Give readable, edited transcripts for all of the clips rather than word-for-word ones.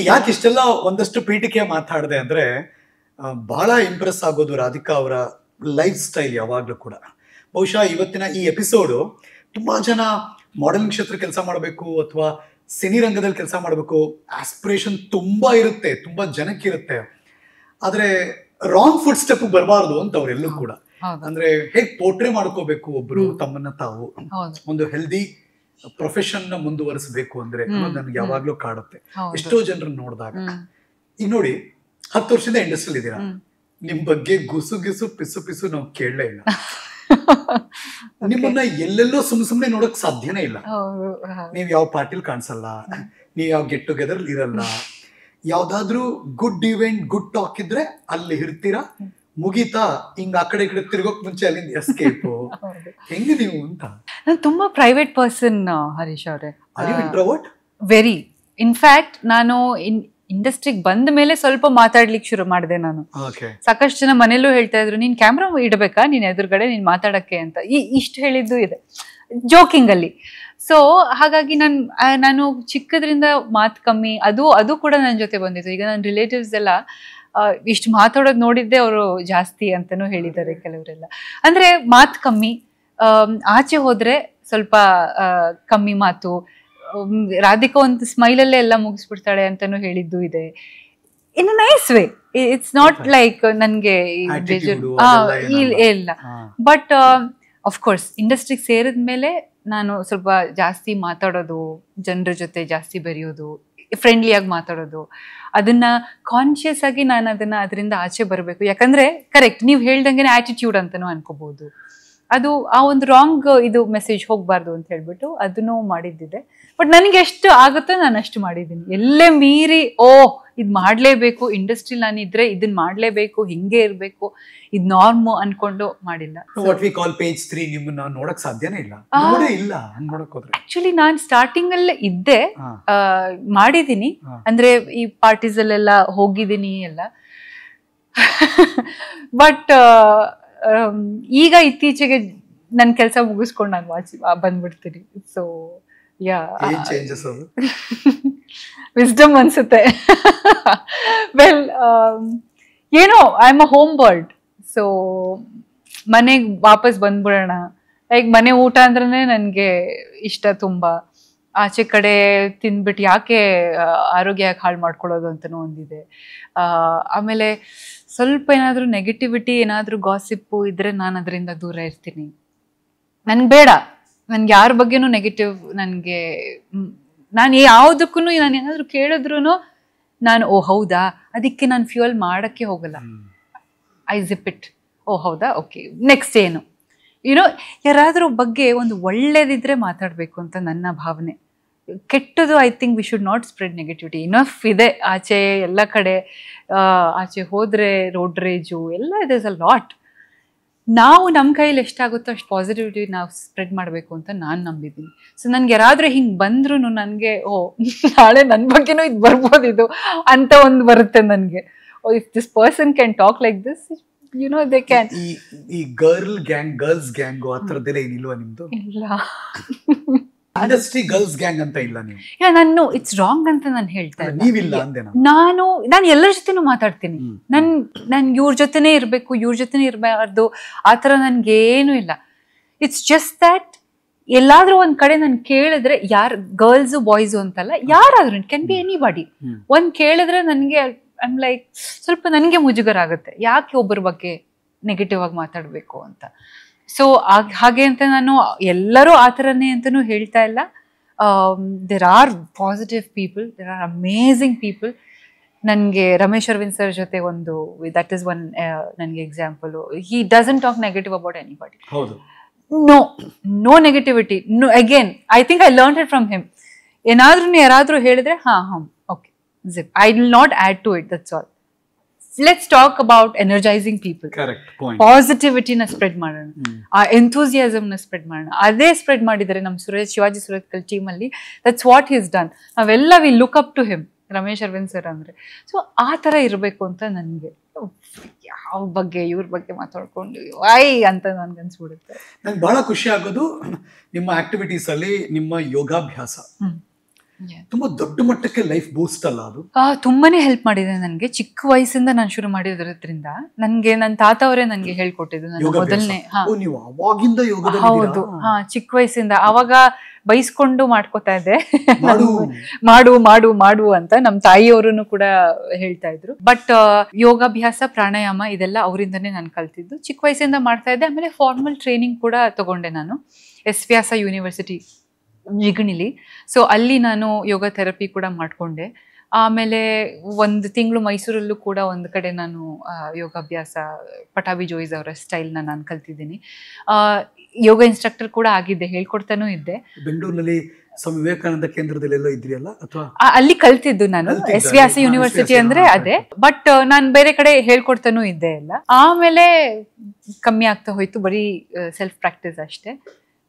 ಯಾಕೆ ಇಷ್ಟೆಲ್ಲ ಒಂದಷ್ಟು ಪೀಠಿಕೆ ಮಾತಾಡಿದೆ ಅಂದ್ರೆ ಬಹಳ ಇಂಪ್ರೆಸ್ ಆಗೋದು ರಾಧಿಕಾ ಅವರ ಲೈಫ್ ಸ್ಟೈಲ್ ಯಾವಾಗ್ಲೂ ಕೂಡ. ಬಹುಶಃ ಇವತ್ತಿನ ಈ ಎಪಿಸೋಡು ತುಂಬಾ ಜನ ಮಾಡೆಲಿಂಗ್ ಕ್ಷೇತ್ರ ಕೆಲಸ ಮಾಡಬೇಕು ಅಥವಾ ಸಿನಿ ರಂಗದಲ್ಲಿ ಕೆಲಸ ಮಾಡಬೇಕು ಆಸ್ಪಿರೇಷನ್ ತುಂಬಾ ಇರುತ್ತೆ, ತುಂಬಾ ಜನಕ್ಕಿರುತ್ತೆ. ಆದ್ರೆ ರಾಂಗ್ ಫುಡ್ ಸ್ಟೆಪ್ ಬರಬಾರ್ದು ಅಂತ ಅವರೆಲ್ಲೂ ಕೂಡ. ಅಂದ್ರೆ ಹೇಗ್ ಪೋರ್ಟ್ರೇ ಮಾಡ್ಕೋಬೇಕು ಒಬ್ರು ತಮ್ಮನ್ನ ತಾವು, ಒಂದು ಹೆಲ್ದಿ ಪ್ರೊಫೆಷನ್ ನ ಮುಂದುವರಿಸಬೇಕು ಅಂದ್ರೆ ನನ್ಗೆ ಯಾವಾಗ್ಲೂ ಕಾಡುತ್ತೆ ಎಷ್ಟೋ ಜನರನ್ನ ನೋಡಿದಾಗ. ಈಗ ನೋಡಿ 10 ವರ್ಷದಿಂದ ಇಂಡಸ್ಟ್ರಿಯಲ್ಲಿ ಇದೀರಾ, ನಿಮ್ ಬಗ್ಗೆ ಗುಸು ಗಿಸು ಪಿಸು ಪಿಸು ನಾವು ಕೇಳಲೇ ಇಲ್ಲ. ನಿಮ್ಮನ್ನ ಎಲ್ಲೆಲ್ಲೋ ಸುಮ್ನೆ ನೋಡಕ್ ಸಾಧ್ಯನೇ ಇಲ್ಲ. ನೀವ್ ಯಾವ ಪಾರ್ಟಿಲ್ ಕಾಣಿಸಲ್ಲ, ನೀವ್ ಯಾವ ಗೆಟ್ ಟುಗೆದರ್ ಇರಲ್ಲ. ಯಾವ್ದಾದ್ರು ಗುಡ್ ಇವೆಂಟ್ ಗುಡ್ ಟಾಕ್ ಇದ್ರೆ ಅಲ್ಲಿ ಇರ್ತೀರಾ, ಮುಗೀತಾ ಹಿಂಗ ಆ ಕಡೆ ಈ ಕಡೆ ತಿರ್ಗೋಕ್ ಮುಂಚೆ ಅಲ್ಲಿಂದ ಎಸ್ಕೇಪ್. ಹೆಂಗೆ ನೀವು ಅಂತ? ನಾನು ತುಂಬಾ ಪ್ರೈವೇಟ್ ಪರ್ಸನ್ ಹರೀಶ್ ಅವ್ರೆ. Introvert very. ಇನ್ಫ್ಯಾಕ್ಟ್ ನಾನು ಇಂಡಸ್ಟ್ರಿಗೆ ಬಂದ ಮೇಲೆ ಸ್ವಲ್ಪ ಮಾತಾಡ್ಲಿಕ್ಕೆ ಶುರು ಮಾಡಿದೆ. ನಾನು ಸಾಕಷ್ಟು ಜನ ಮನೇಲೂ ಹೇಳ್ತಾ ಇದ್ರು, ನೀನ್ ಕ್ಯಾಮ್ರಾ ಇಡಬೇಕಾ ನೀನ್ ಎದುರುಗಡೆ ನೀನ್ ಮಾತಾಡಕ್ಕೆ ಅಂತ. ಇಷ್ಟು ಹೇಳಿದ್ದು ಇದೆ ಜೋಕಿಂಗ್ ಅಲ್ಲಿ. ಸೊ ಹಾಗಾಗಿ ನಾನು ಚಿಕ್ಕದ್ರಿಂದ ಮಾತು ಕಮ್ಮಿ, ಅದು ಕೂಡ ನನ್ನ ಜೊತೆ ಬಂದಿತ್ತು. ಈಗ ನನ್ನ ರಿಲೇಟಿವ್ಸ್ ಎಲ್ಲ ಇಷ್ಟು ಮಾತಾಡೋದು ನೋಡಿದ್ದೆ ಅವರು ಜಾಸ್ತಿ ಅಂತಾನೂ ಹೇಳಿದ್ದಾರೆ ಕೆಲವರೆಲ್ಲ. ಅಂದ್ರೆ ಮಾತು ಕಮ್ಮಿ, ಆಚೆ ಹೋದ್ರೆ ಸ್ವಲ್ಪ ಕಮ್ಮಿ ಮಾತು. ರಾಧಿಕಾ ಒಂದು ಸ್ಮೈಲಲ್ಲೇ ಎಲ್ಲ ಮುಗಿಸ್ಬಿಡ್ತಾಳೆ ಅಂತಾನು ಹೇಳಿದ್ದು ಇದೆ. In a nice way. It's not like ನನ್ಗೆ ಇಲ್ಲ. ಬಟ್ ಅಫ್ಕೋರ್ಸ್ ಇಂಡಸ್ಟ್ರಿಗೆ ಸೇರಿದ್ಮೇಲೆ ನಾನು ಸ್ವಲ್ಪ ಜಾಸ್ತಿ ಮಾತಾಡೋದು, ಜನರ ಜೊತೆ ಜಾಸ್ತಿ ಬೆರೆಯೋದು, ಫ್ರೆಂಡ್ಲಿಯಾಗಿ ಮಾತಾಡೋದು, ಅದನ್ನ ಕಾನ್ಶಿಯಸ್ ಆಗಿ ನಾನು ಅದರಿಂದ ಆಚೆ ಬರಬೇಕು. ಯಾಕಂದ್ರೆ ಕರೆಕ್ಟ್ ನೀವು ಹೇಳ್ದಂಗೆ ಆಟಿಟ್ಯೂಡ್ ಅಂತಾನು ಅನ್ಕೋಬಹುದು. ಅದು ಆ ಒಂದು ರಾಂಗ್ ಇದು ಮೆಸೇಜ್ ಹೋಗ್ಬಾರ್ದು ಅಂತ ಹೇಳ್ಬಿಟ್ಟು ಅದನ್ನು ಮಾಡಿದ್ದಿದೆ. ಬಟ್ ನನಗೆ ಎಷ್ಟು ಆಗುತ್ತೋ ನಾನು ಅಷ್ಟು ಮಾಡಿದ್ದೀನಿ. ಎಲ್ಲೇ ಮೀರಿ ಇದ್ ಮಾಡ್ಲೇಬೇಕು, ಇಂಡಸ್ಟ್ರಿ ನಾನಿದ್ರೆ ಇದನ್ನ ಮಾಡ್ಲೇಬೇಕು, ಹಿಂಗೆ ಇರ್ಬೇಕು, ಇದ್ ನಾರ್ಮ್ ಅನ್ಕೊಂಡು ಮಾಡಿಲ್ಲ. ನಿಮ್ಮನ್ನ ನೋಡಕ್ ಸಾಧ್ಯನೇ ಇಲ್ಲ. ಆಕ್ಚುಲಿ ನಾನ್ ಸ್ಟಾರ್ಟಿಂಗ್ ಅಲ್ಲೇ ಇದ್ದೆ, ಮಾಡಿದೀನಿ. ಅಂದ್ರೆ ಈ ಪಾರ್ಟೀಸ್ ಅಲ್ಲೆಲ್ಲ ಹೋಗಿದ್ದೀನಿ ಎಲ್ಲ. ಬಟ್ ಈಗ ಇತ್ತೀಚೆಗೆ ನನ್ ಕೆಲಸ ಮುಗಿಸ್ಕೊಂಡು ನಾನು ಬಂದ್ಬಿಡ್ತೀನಿ. ಸೊ ಯಾ, ವಿಸ್ಡಮ್ ಅನ್ಸುತ್ತೆ. ವೆಲ್, ಏನೋ I am a home bird. So ಮನೆಗೆ ವಾಪಸ್ ಬಂದ್ಬಿಡೋಣ. ಲೈಕ್ ಮನೆ ಊಟ ಅಂದ್ರೆ ನನ್ಗೆ ಇಷ್ಟ ತುಂಬಾ. ಆಚೆ ಕಡೆ ತಿಂದ್ಬಿಟ್ಟು ಯಾಕೆ ಆರೋಗ್ಯ ಯಾಕೆ ಹಾಳು ಮಾಡ್ಕೊಳ್ಳೋದು ಅಂತನೂ ಒಂದಿದೆ. ಆಮೇಲೆ ಸ್ವಲ್ಪ ಏನಾದರೂ ನೆಗೆಟಿವಿಟಿ, ಏನಾದರೂ ಗಾಸಿಪ್ಪು ಇದ್ರೆ ನಾನು ಅದರಿಂದ ದೂರ ಇರ್ತೀನಿ. ನನ್ಗೆ ಬೇಡ, ನನ್ಗೆ ಯಾರ ಬಗ್ಗೆನೂ ನೆಗೆಟಿವ್. ನಾನು ಯಾವುದಕ್ಕೂ ನಾನು ಏನಾದರೂ ಕೇಳಿದ್ರು ನಾನು ಹೌದಾ ಅದಕ್ಕೆ ನಾನು ಫ್ಯೂಯಲ್ ಮಾಡೋಕ್ಕೆ ಹೋಗಲ್ಲ. I zip it. ಹೌದಾ, ಓಕೆ, ನೆಕ್ಸ್ಟ್ ಏನು. ಯಾರಾದ್ರೂ ಬಗ್ಗೆ ಒಂದು ಒಳ್ಳೇದಿದ್ರೆ ಮಾತಾಡಬೇಕು ಅಂತ ನನ್ನ ಭಾವನೆ. ಕೆಟ್ಟದು I think we should not spread negativity. Enough ಇದೆ ಆಚೆ, ಎಲ್ಲ ಕಡೆ ಆಚೆ ಹೋದ್ರೆ ರೋಡ್ ರೇಜು ಎಲ್ಲ ಇದೆ, ಅ ಲಾಟ್. ನಾವು ನಮ್ಮ ಕೈಯಲ್ಲಿ ಎಷ್ಟಾಗುತ್ತೋ ಅಷ್ಟು ಪಾಸಿಟಿವಿಟಿ ನಾವು ಸ್ಪ್ರೆಡ್ ಮಾಡಬೇಕು ಅಂತ ನಾನು ನಂಬಿದ್ದೀನಿ. ಸೊ ನನ್ಗೆ ಯಾರಾದ್ರೂ ಹಿಂಗೆ ಬಂದ್ರು ನನಗೆ ನಾಳೆ ನನ್ನ ಬಗ್ಗೆನೂ ಇದು ಬರ್ಬೋದು ಇದು ಅಂತ ಒಂದು ಬರುತ್ತೆ ನನಗೆ. If this person can talk like this, they can. ಈ ಗರ್ಲ್ಸ್ ಗ್ಯಾಂಗ್ ಆ ಥರದ್ದೆಲ್ಲ ಏನಿಲ್ವಾ ನಿಮ್ದು? ಇಲ್ಲ, ಇಂಡಸ್ಟ್ರಿ ಗರ್ಲ್ಸ್ ಗ್ಯಾಂಗ್ ಅಂತ ಇಲ್ಲ ನೀವು? ನಾನು ಇಟ್ಸ್ ರಾಂಗ್ ಅಂತ ನಾನು ಹೇಳ್ತಾ ಇಲ್ಲ. ನೀವಿಲ್ಲ ಅಂದೆ. ನಾನು ಎಲ್ಲರ ಜೊತೆನೂ ಮಾತಾಡ್ತೀನಿ. ನನ್ ಇವ್ರ ಜೊತೆನೇ ಇರ್ಬೇಕು, ಇವ್ರ ಜೊತೆನೇ ಇರಬಾರ್ದು ಆ ಥರ ನನ್ಗೇನು ಇಲ್ಲ. ಇಟ್ಸ್ ಜಸ್ಟ್ ದಟ್ ಎಲ್ಲಾದ್ರೂ ಒಂದ್ ಕಡೆ ನಾನು ಕೇಳಿದ್ರೆ, ಯಾರು ಗರ್ಲ್ಸ್ ಬಾಯ್ಸು ಅಂತಲ್ಲ, ಯಾರಾದ್ರೂ ಇಟ್ ಕ್ಯಾನ್ ಬಿ ಎನಿಬಡಿ, ಒಂದ್ ಕೇಳಿದ್ರೆ ನನಗೆ ಐಮ್ ಲೈಕ್ ಸ್ವಲ್ಪ ನನಗೆ ಮುಜುಗರ ಆಗುತ್ತೆ. ಯಾಕೆ ಒಬ್ಬರ ಬಗ್ಗೆ ನೆಗೆಟಿವ್ ಆಗಿ ಮಾತಾಡಬೇಕು ಅಂತ. ಸೊ ಹಾಗೆ ಅಂತ ನಾನು ಎಲ್ಲರೂ ಆ ಥರನೇ ಅಂತಲೂ ಹೇಳ್ತಾ ಇಲ್ಲ. There are positive people, there are amazing people. ನನಗೆ ರಮೇಶ್ ಅರವಿಂದ್ ಸರ್ ಜೊತೆ ಒಂದು ದಟ್ ಈಸ್ ಒನ್ ನನಗೆ example. He doesn't talk negative about anybody. No negativity. No, again I think I learn it from him. ಯಾರಾದ್ರೂ ಹೇಳಿದ್ರೆ okay, zip. I will not add to it, that's all. Let's talk about energizing people. Correct point. Positivity na spread ಮಾಡೋಣ, ಆ enthusiasm na spread ಮಾಡೋಣ. ಅದೇ spread ಮಾಡಿದರೆ ನಮ್ಮ Shivaji Surathkal team ಅಲ್ಲಿ. that's what he has done. ನಾವೆಲ್ಲ we look up to him, Ramesh Aravind sir ಅಂದ್ರೆ. So ಆ ಥರ ಇರಬೇಕು ಅಂತ ನನಗೆ. ಯಾವ ಬಗ್ಗೆ ಇವ್ರ ಬಗ್ಗೆ ಮಾತಾಡ್ಕೊಂಡು ಅಂತ ನನ್ಗೆ ಅನ್ಸ್ಬಿಡುತ್ತೆ. ನಂಗೆ ಬಹಳ ಖುಷಿ ಆಗೋದು ನಿಮ್ಮ ಆಕ್ಟಿವಿಟೀಸ್ ಅಲ್ಲಿ ನಿಮ್ಮ ಯೋಗಾಭ್ಯಾಸ. ತುಂಬಾ ದೊಡ್ಡ ಮಟ್ಟಕ್ಕೆ ಲೈಫ್ ಬೂಸ್ಟ್ ಅಲ್ಲ ಅದು? ತುಂಬಾನೇ ಹೆಲ್ಪ್ ಮಾಡಿದೆ ನನಗೆ. ಚಿಕ್ಕ ವಯಸ್ಸಿಂದ ನಾನು ಶುರು ಮಾಡಿರೋದ್ರಿಂದ ನನ್ಗೆ ನನ್ನ ತಾತ ಅವರೇ ನನ್ಗೆ ಹೇಳ್ಕೊಟ್ಟಿದ್ದು. ನನ್ನ ಮೊದಲನೇ ಹೌದು, ಚಿಕ್ಕ ವಯಸ್ಸಿಂದ. ಅವಾಗ ಬೈಸ್ಕೊಂಡು ಮಾಡ್ಕೋತಾ ಇದ್ದೆ, ಮಾಡು ಮಾಡು ಮಾಡು ಅಂತ ನಮ್ಮ ತಾಯಿಯವರು ಕೂಡ ಹೇಳ್ತಾ ಇದ್ರು. ಬಟ್ ಯೋಗಾಭ್ಯಾಸ, ಪ್ರಾಣಾಯಾಮ ಇದೆಲ್ಲ ಅವರಿಂದನೇ ನಾನು ಕಲ್ತಿದ್ದು. ಚಿಕ್ಕ ವಯಸ್ಸಿಂದ ಮಾಡ್ತಾ ಇದ್ದೆ. ಆಮೇಲೆ ಫಾರ್ಮಲ್ ಟ್ರೈನಿಂಗ್ ಕೂಡ ತಗೊಂಡೆ ನಾನು ಎಸ್ ವ್ಯಾಸ ಯೂನಿವರ್ಸಿಟಿ ಜಿಗಣಿಲಿ. ಸೊ ಅಲ್ಲಿ ನಾನು ಯೋಗ ಥೆರಪಿ ಕೂಡ ಮಾಡ್ಕೊಂಡೆ. ಆಮೇಲೆ 1 ತಿಂಗಳು ಮೈಸೂರಲ್ಲೂ ಕೂಡ ಒಂದು ಕಡೆ ನಾನು ಯೋಗಾಭ್ಯಾಸ, ಪಟಾಬಿ ಜೋಯಿಸ್ ಅವರ ಸ್ಟೈಲ್ನ ನಾನು ಕಲ್ತಿದ್ದೀನಿ. ಯೋಗ ಇನ್ಸ್ಟ್ರಕ್ಟರ್ ಕೂಡ ಆಗಿದ್ದೆ, ಹೇಳ್ಕೊಡ್ತಾನೂ ಇದ್ದೆ. ಬೆಂಗಳೂರಲ್ಲಿ ಸ್ವಾಮಿ ವಿವೇಕಾನಂದ ಕೇಂದ್ರದಲ್ಲೆಲ್ಲ ಇದ್ರಿ ಅಲ್ಲ, ಅಥವಾ ಅಲ್ಲಿ ಕಲ್ತಿದ್ದು ನಾನು. ಎಸ್ ವ್ಯಾಸ ಯೂನಿವರ್ಸಿಟಿ ಅಂದ್ರೆ ಅದೇ, ಬಟ್ ನಾನು ಬೇರೆ ಕಡೆ ಹೇಳ್ಕೊಡ್ತಾನೂ ಇದ್ದೆ ಎಲ್ಲ. ಆಮೇಲೆ ಕಮ್ಮಿ ಆಗ್ತಾ ಹೋಯ್ತು, ಬರೀ ಸೆಲ್ಫ್ ಪ್ರಾಕ್ಟೀಸ್ ಅಷ್ಟೇ.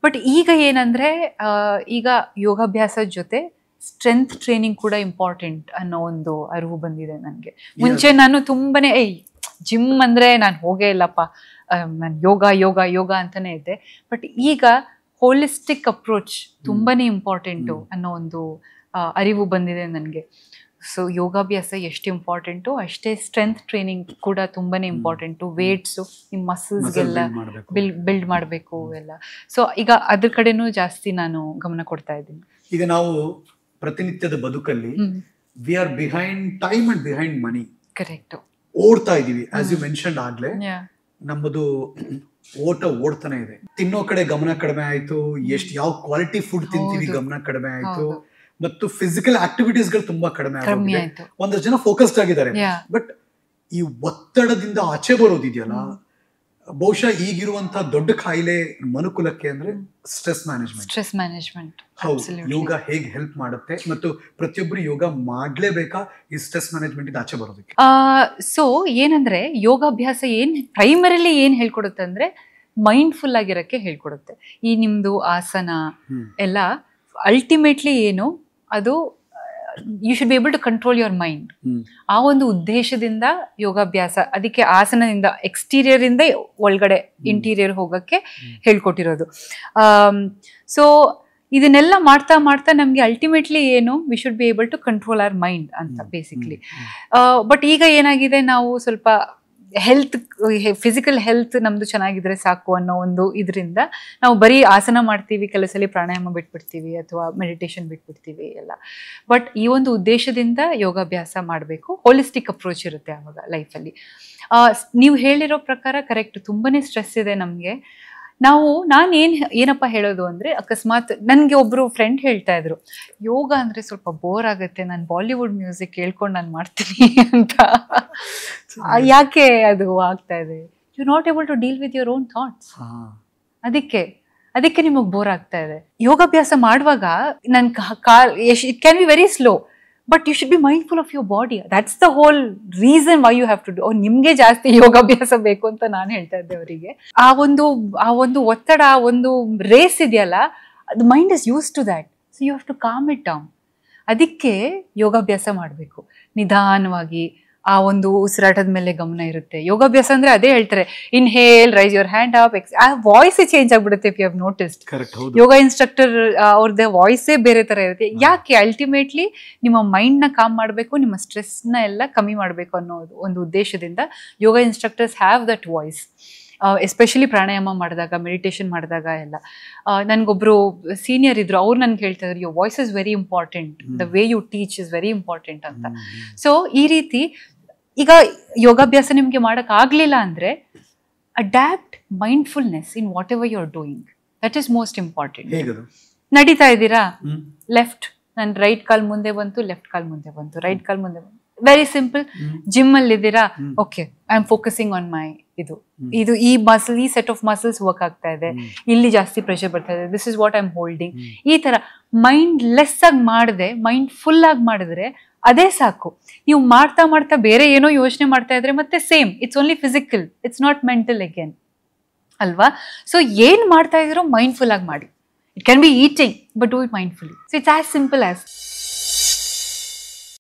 ಬಟ್ ಈಗ ಏನಂದ್ರೆ, ಈಗ ಯೋಗಾಭ್ಯಾಸದ ಜೊತೆ ಸ್ಟ್ರೆಂತ್ ಟ್ರೈನಿಂಗ್ ಕೂಡ ಇಂಪಾರ್ಟೆಂಟ್ ಅನ್ನೋ ಒಂದು ಅರಿವು ಬಂದಿದೆ ನನಗೆ. ಮುಂಚೆ ನಾನು ತುಂಬಾನೇ ಜಿಮ್ ಅಂದ್ರೆ ನಾನು ಹೋಗೇ ಇಲ್ಲಪ್ಪ, ನಾನು ಯೋಗ ಯೋಗ ಯೋಗ ಅಂತಾನೆ ಇದ್ದೆ. ಬಟ್ ಈಗ ಹೋಲಿಸ್ಟಿಕ್ ಅಪ್ರೋಚ್ ತುಂಬಾನೇ ಇಂಪಾರ್ಟೆಂಟು ಅನ್ನೋ ಒಂದು ಅರಿವು ಬಂದಿದೆ ನನಗೆ. ಸೊ ಯೋಗಾಭ್ಯಾಸ ಎಷ್ಟು ಇಂಪಾರ್ಟೆಂಟು ಅಷ್ಟೇ ಸ್ಟ್ರೆಂತ್ ಟ್ರೈನಿಂಗ್ ಕೂಡ ತುಂಬಾನೇ ಇಂಪಾರ್ಟೆಂಟು. ವೇಟ್ಸು ನಿಮ್ಮ ಮಸಲ್ಸ್ಗೆಲ್ಲ ಬಿಲ್ಡ್ ಮಾಡಬೇಕು ಎಲ್ಲ. ಸೊ ಈಗ ಅದ್ರ ಕಡೆನೂ ಜಾಸ್ತಿ ನಾನು ಗಮನ ಕೊಡ್ತಾ ಇದ್ದೀನಿ. ಈಗ ನಾವು ಪ್ರತಿನಿತ್ಯದ ಬದುಕಲ್ಲಿ we are behind time and behind money. Correct. ಓಡ್ತಾ ಇದೀವಿ, ಆಸ್ ಯು ಮೆನ್ಷನ್ ಆಗ್ಲೇ, ನಮ್ಮದು ಓಡ್ತಾನೆ ಇದೆ. ತಿನ್ನೋ ಕಡೆ ಗಮನ ಕಡಿಮೆ ಆಯ್ತು, ಯಾವ ಕ್ವಾಲಿಟಿ ಫುಡ್ ತಿಂತೀವಿ ಗಮನ ಕಡಿಮೆ ಆಯ್ತು, ಮತ್ತು ಫಿಸಿಕಲ್ ಆಕ್ಟಿವಿಟೀಸ್ ಗಳು ತುಂಬಾ ಕಡಿಮೆ ಆಗಿದೆ. ಒಂದಷ್ಟು ಜನ ಫೋಕಸ್ಡ್ ಆಗಿದ್ದಾರೆ. ಬಟ್ ಈ ಒತ್ತಡದಿಂದ ಆಚೆ ಬರೋದಿದೆಯಲ್ಲ, ಬಹುಶಃ ಈಗಿರುವಂತಹ ದೊಡ್ಡ ಕಾಯಿಲೆ ಮನುಕುಲಕ್ಕೆ ಅಂದ್ರೆ ಸ್ಟ್ರೆಸ್ ಮ್ಯಾನೇಜ್ಮೆಂಟ್. ಹೌದು, ಯೋಗ ಹೇಗೆ ಹೆಲ್ಪ್ ಮಾಡುತ್ತೆ ಮತ್ತು ಪ್ರತಿಯೊಬ್ಬರು ಯೋಗ ಮಾಡ್ಲೇಬೇಕಾ ಈ ಸ್ಟ್ರೆಸ್ ಮ್ಯಾನೇಜ್ಮೆಂಟ್ ಇಂದ ಆಚೆ ಬರೋದಕ್ಕೆ? ಸೊ ಏನಂದ್ರೆ, ಯೋಗಾಭ್ಯಾಸ ಪ್ರೈಮರಿಲಿ ಏನ್ ಹೇಳ್ಕೊಡುತ್ತೆ ಅಂದ್ರೆ ಮೈಂಡ್ಫುಲ್ ಆಗಿರಕ್ಕೆ ಹೇಳ್ಕೊಡುತ್ತೆ. ಈ ನಿಮ್ದು ಆಸನ ಎಲ್ಲ ಅಲ್ಟಿಮೇಟ್ಲಿ ಏನು, ಅದು you should be able to control your mind. ಆ ಒಂದು ಉದ್ದೇಶದಿಂದ ಯೋಗಾಭ್ಯಾಸ, ಅದಕ್ಕೆ ಆಸನದಿಂದ ಎಕ್ಸ್ಟೀರಿಯರ್ ಇಂದ ಒಳಗಡೆ ಇಂಟೀರಿಯರ್ ಹೋಗಕ್ಕೆ ಹೇಳ್ಕೊಟ್ಟಿರೋದು. ಸೊ ಇದನ್ನೆಲ್ಲ ಮಾಡ್ತಾ ಮಾಡ್ತಾ ನಮ್ಗೆ ಅಲ್ಟಿಮೇಟ್ಲಿ ಏನು, we should be able to control our mind ಅಂತ ಬೇಸಿಕ್ಲಿ. ಬಟ್ ಈಗ ಏನಾಗಿದೆ, ನಾವು ಸ್ವಲ್ಪ ಹೆಲ್ತ್, ಫಿಸಿಕಲ್ ಹೆಲ್ತ್ ನಮ್ದು ಚೆನ್ನಾಗಿದ್ರೆ ಸಾಕು ಅನ್ನೋ ಒಂದು ಇದರಿಂದ ನಾವು ಬರೀ ಆಸನ ಮಾಡ್ತೀವಿ, ಕೆಲವು ಸಲ ಪ್ರಾಣಾಯಾಮ ಬಿಟ್ಬಿಡ್ತೀವಿ ಅಥವಾ ಮೆಡಿಟೇಷನ್ ಬಿಟ್ಬಿಡ್ತೀವಿ ಎಲ್ಲ. ಬಟ್ ಈ ಒಂದು ಉದ್ದೇಶದಿಂದ ಯೋಗಾಭ್ಯಾಸ ಮಾಡಬೇಕು. ಹೋಲಿಸ್ಟಿಕ್ ಅಪ್ರೋಚ್ ಇರುತ್ತೆ ಆವಾಗ ಲೈಫಲ್ಲಿ. ನೀವು ಹೇಳಿರೋ ಪ್ರಕಾರ ಕರೆಕ್ಟ್, ತುಂಬಾನೇ ಸ್ಟ್ರೆಸ್ ಇದೆ ನಮಗೆ. ನಾನು ಏನಪ್ಪ ಹೇಳೋದು ಅಂದ್ರೆ, ಅಕಸ್ಮಾತ್ ನನಗೆ ಒಬ್ರು ಫ್ರೆಂಡ್ ಹೇಳ್ತಾ ಇದ್ರು, ಯೋಗ ಅಂದ್ರೆ ಸ್ವಲ್ಪ ಬೋರ್ ಆಗುತ್ತೆ, ನಾನು ಬಾಲಿವುಡ್ ಮ್ಯೂಸಿಕ್ ಕೇಳ್ಕೊಂಡು ನಾನು ಮಾಡ್ತೀನಿ ಅಂತ. ಯಾಕೆ ಅದು ಆಗ್ತಾ ಇದೆ? You not able to deal with your own thoughts. ಅದಕ್ಕೆ ನಿಮಗೆ ಬೋರ್ ಆಗ್ತಾ ಇದೆ. ಯೋಗಾಭ್ಯಾಸ ಮಾಡುವಾಗ it can be very slow, but you should be mindful of your body. That's the whole reason why you have to do. ನಿಮ್ಗೆ ಜಾಸ್ತಿ ಯೋಗಾಭ್ಯಾಸ ಬೇಕು ಅಂತ ನಾನು ಹೇಳ್ತಾ ಇದ್ದೆ ಅವರಿಗೆ. ಆ ಒಂದು ಒತ್ತಡ, ಆ ಒಂದು ರೇಸ್ ಇದೆಯಲ್ಲ, ಅದು mind is use to that. So you have to calm it down. ಅದಕ್ಕೆ ಯೋಗಾಭ್ಯಾಸ ಮಾಡಬೇಕು ನಿಧಾನವಾಗಿ. ಆ ಒಂದು ಉಸಿರಾಟದ ಮೇಲೆ ಗಮನ ಇರುತ್ತೆ. ಯೋಗಾಭ್ಯಾಸ ಅಂದ್ರೆ ಅದೇ ಹೇಳ್ತಾರೆ, inhale, raise your hand up, ಆ ವಾಯ್ಸ್ ಚೇಂಜ್ ಆಗ್ಬಿಡುತ್ತೆ. If you have noticed, yoga instructor ಅವ್ರದ್ದು ವಾಯ್ಸೇ ಬೇರೆ ತರ ಇರುತ್ತೆ. ಯಾಕೆ? ಅಲ್ಟಿಮೇಟ್ಲಿ ನಿಮ್ಮ ಮೈಂಡ್ ನ ಕಾಮ್ ಮಾಡಬೇಕು, ನಿಮ್ಮ ಸ್ಟ್ರೆಸ್ ನ ಎಲ್ಲ ಕಮ್ಮಿ ಮಾಡಬೇಕು ಅನ್ನೋ ಒಂದು ಉದ್ದೇಶದಿಂದ yoga instructors have that voice. Especially pranayama ಮಾಡಿದಾಗ, ಮೆಡಿಟೇಷನ್ ಮಾಡಿದಾಗ ಎಲ್ಲ. ನನ್ಗೊಬ್ರು ಸೀನಿಯರ್ ಇದ್ರು, ಅವ್ರು ನನ್ಗೆ ಹೇಳ್ತಾ ಇದ್ರು, your voice is very important, the way you teach is very important ಅಂತ. ಸೊ ಈ ರೀತಿ ಈಗ ಯೋಗಾಭ್ಯಾಸ ನಿಮ್ಗೆ ಮಾಡಕ್ ಆಗ್ಲಿಲ್ಲ ಅಂದ್ರೆ, adapt mindfulness in whatever you are doing. That is most important. ನಡೀತಾ ಇದ್ದೀರಾ, ಲೆಫ್ಟ್, ನನ್ ರೈಟ್ ಕಾಲ್ ಮುಂದೆ ಬಂತು, ಲೆಫ್ಟ್ ಕಾಲ್ ಮುಂದೆ ಬಂತು, ರೈಟ್ ಕಾಲ್ ಮುಂದೆ ಬಂತು. Very simple. ಜಿಮ್ ಅಲ್ಲಿ ಇದ್ದೀರಾ, okay, I am focusing on my ಈ ಮಸಲ್, ಈ ಸೆಟ್ ಆಫ್ ಮಸಲ್ಸ್ ವರ್ಕ್ ಆಗ್ತಾ ಇದೆ, ಇಲ್ಲಿ ಜಾಸ್ತಿ ಪ್ರೆಷರ್ ಬರ್ತಾ ಇದೆ, this is what I am holding. ಈ ತರ ಮೈಂಡ್ ಲೆಸ್ ಆಗಿ ಮಾಡದೆ ಮೈಂಡ್ ಫುಲ್ ಆಗಿ ಮಾಡಿದ್ರೆ ಅದೇ ಸಾಕು. ನೀವು ಮಾಡ್ತಾ ಮಾಡ್ತಾ ಬೇರೆ ಏನೋ ಯೋಚನೆ ಮಾಡ್ತಾ ಇದ್ರೆ ಮತ್ತೆ same, it's only physical, it's not mental again ಅಲ್ವಾ? ಸೊ ಏನ್ ಮಾಡ್ತಾ ಇದ್ರೋ ಮೈಂಡ್ಫುಲ್ ಆಗಿ ಮಾಡಿ. It can be eating, but do it mindfully. So it's as simple as